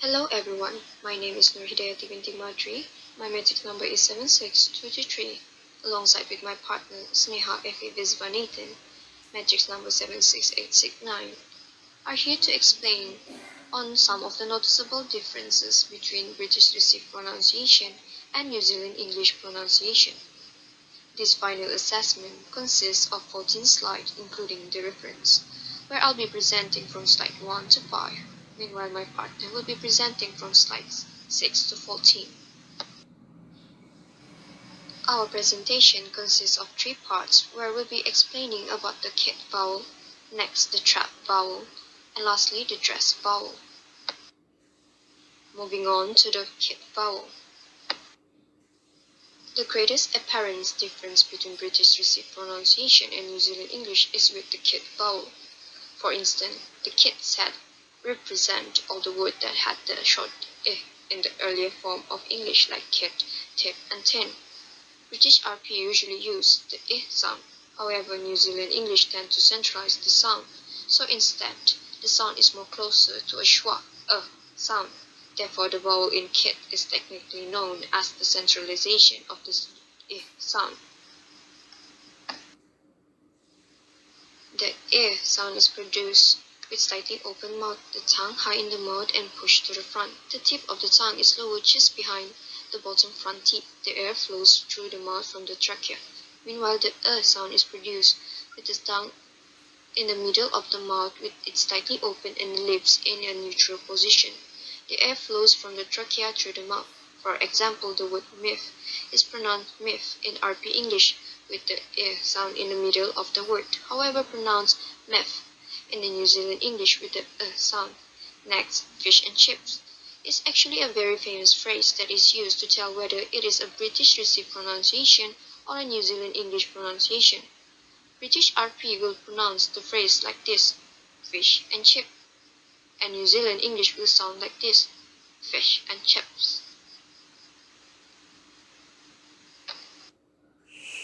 Hello everyone, my name is Hidayati Binti Madri. My matrix number is 76223, alongside with my partner Sneha A Visvanathan, matrix number 76869, are here to explain on some of the noticeable differences between British received pronunciation and New Zealand English pronunciation. This final assessment consists of 14 slides including the reference, where I'll be presenting from slide 1 to 5. Meanwhile, my partner will be presenting from slides 6 to 14. Our presentation consists of 3 parts, where we'll be explaining about the kid vowel, next the trap vowel, and lastly the dress vowel. Moving on to the kid vowel. The greatest apparent difference between British received pronunciation and New Zealand English is with the kid vowel. For instance, the kid said represent all the words that had the short I in the earlier form of English like kid, tip, and tin. British RP usually use the I sound. However, New Zealand English tend to centralize the sound, so instead, the sound is more closer to a schwa, a sound. Therefore, the vowel in kid is technically known as the centralization of the I sound. The I sound is produced with slightly open mouth, the tongue high in the mouth and pushed to the front. The tip of the tongue is lower just behind the bottom front teeth. The air flows through the mouth from the trachea. Meanwhile, the sound is produced with the tongue in the middle of the mouth with it slightly open and the lips in a neutral position. The air flows from the trachea through the mouth. For example, the word myth is pronounced myth in RP English with the sound in the middle of the word, however pronounced meth in the New Zealand English with the sound. Next, fish and chips is actually a very famous phrase that is used to tell whether it is a British received pronunciation or a New Zealand English pronunciation. British RP will pronounce the phrase like this, fish and chip, and New Zealand English will sound like this, fish and chips.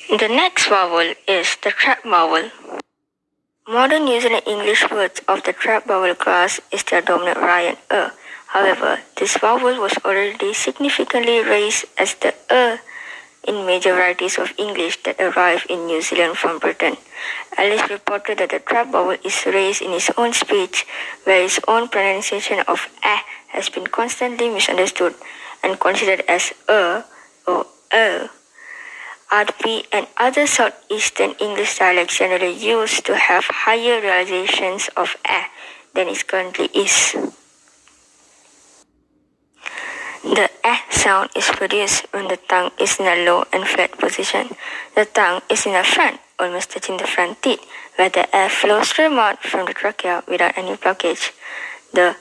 The next vowel is the trap vowel. Modern New Zealand English words of the trap vowel class is the dominant variant a. However, this vowel was already significantly raised as the in major varieties of English that arrived in New Zealand from Britain. Alice reported that the trap vowel is raised in his own speech, where his own pronunciation of a has been constantly misunderstood and considered as or RP and other southeastern English dialects generally used to have higher realizations of a than it currently is. The a sound is produced when the tongue is in a low and flat position. The tongue is in the front, almost touching the front teeth, where the air flows through the mouth from the trachea without any blockage. The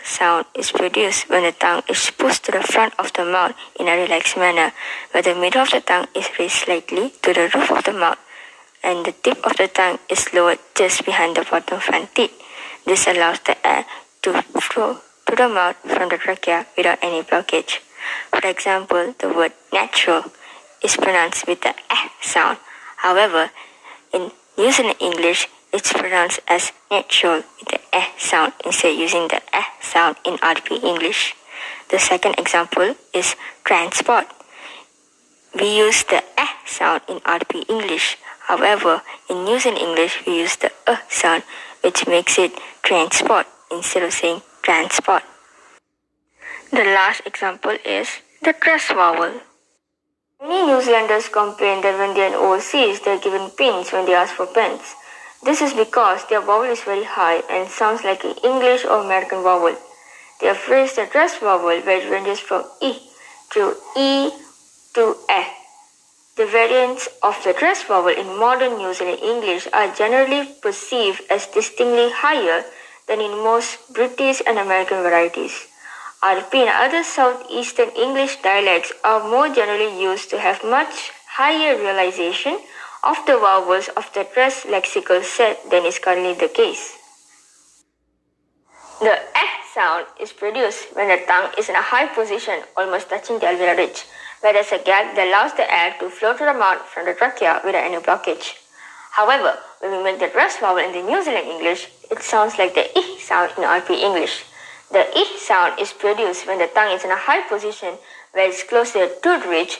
sound is produced when the tongue is pushed to the front of the mouth in a relaxed manner, where the middle of the tongue is raised slightly to the roof of the mouth, and the tip of the tongue is lowered just behind the bottom front teeth. This allows the air to flow to the mouth from the trachea without any blockage. For example, the word natural is pronounced with the sound. However, in New Zealand English, it's pronounced as natural with the sound instead using the sound in RP English. The second example is transport. We use the sound in RP English. However, in New Zealand English, we use the sound, which makes it transport instead of saying transport. The last example is the dress vowel. Many New Zealanders complain that when they are overseas, they are given pins when they ask for pens. This is because their vowel is very high and sounds like an English or American vowel. They have raised the dress vowel where it ranges from I to E to A. The variants of the dress vowel in modern New Zealand English are generally perceived as distinctly higher than in most British and American varieties. RP and other southeastern English dialects are more generally used to have much higher realization of the vowels of the dress lexical set than is currently the case. The sound is produced when the tongue is in a high position, almost touching the alveolar ridge, where there is a gap that allows the air to flow to the mouth from the trachea without any blockage. However, when we make the dress vowel in the New Zealand English, it sounds like the I sound in RP English. The I sound is produced when the tongue is in a high position where it's close to the tooth ridge,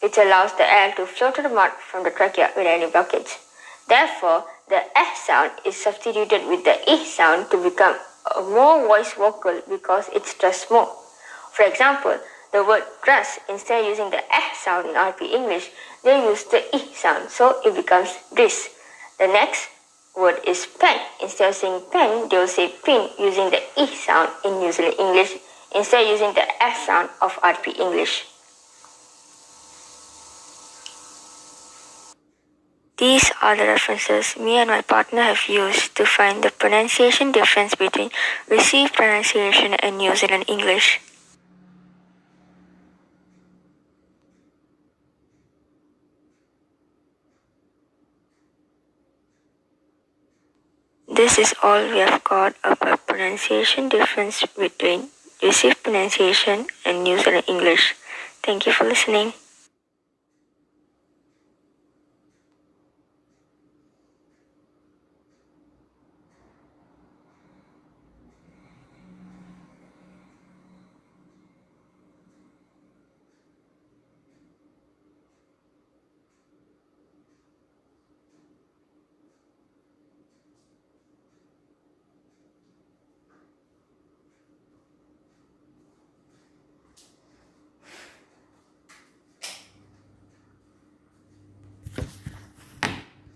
which allows the air to flow to the mouth from the trachea without any blockage. Therefore, the sound is substituted with the I sound to become a more voice vocal because it stressed more. For example, the word dress, instead of using the sound in RP English, they use the I sound, so it becomes dress. The next word is pen. Instead of saying pen, they will say pin using the I sound in New Zealand English instead of using the S sound of RP English. These are the references me and my partner have used to find the pronunciation difference between received pronunciation and New Zealand English. This is all we have got about pronunciation difference between received pronunciation and New Zealand English. Thank you for listening.